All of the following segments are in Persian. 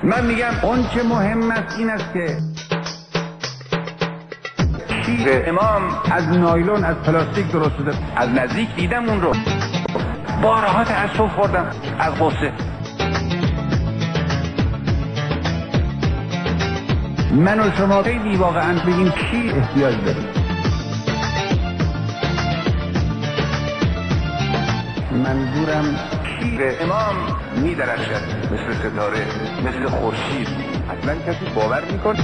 من میگم اون چه مهم است این است که شیر امام از نایلون از پلاستیک درست شده. از نزدیک دیدم اون رو، بارها تأسف خوردم از غصه. من و شما خیلی واقعا به این شیر احتیاج داریم. منظورم شیر امام میدرخشد مثل ستاره، مثل خورشید. اصلا کسی باور میکنه؟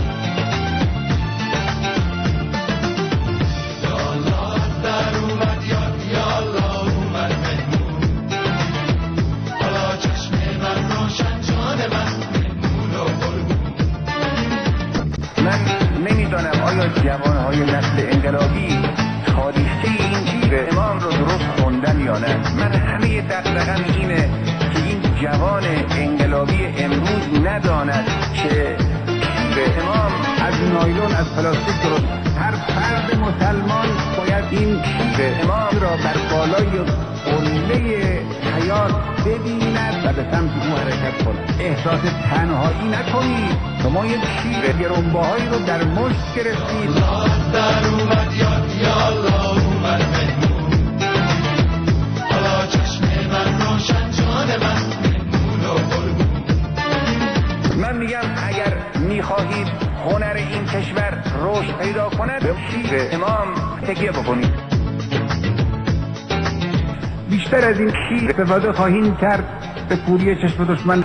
من نمیدانم آیا جوانهای نسل انقلابی تاریخچه این شیر امام رو درست خوندن یا نه. من همه دغدغه‌م اینه که این جوان انقلابی امروز نداند که شیر امام از نایلون از پلاستیک درست. هر فرد مسلمان باید این شیر امام را بر بالای قله حیات ببیند و به سمت او حرکت کند. احساس تنهایی نکنید. شما یک شیر گرانبهایی رو در مشت گرفتید. در اومد یا الله اومد مهمون، حالا چشم من روشن جان من مهمون و قربون. من میگم اگر میخواهید هنر این کشور رشد پیدا کند به شیر امام تکیه بکنید. بیشتر از این شیر استفاده خواهیم کرد به کوری چشم دشمن.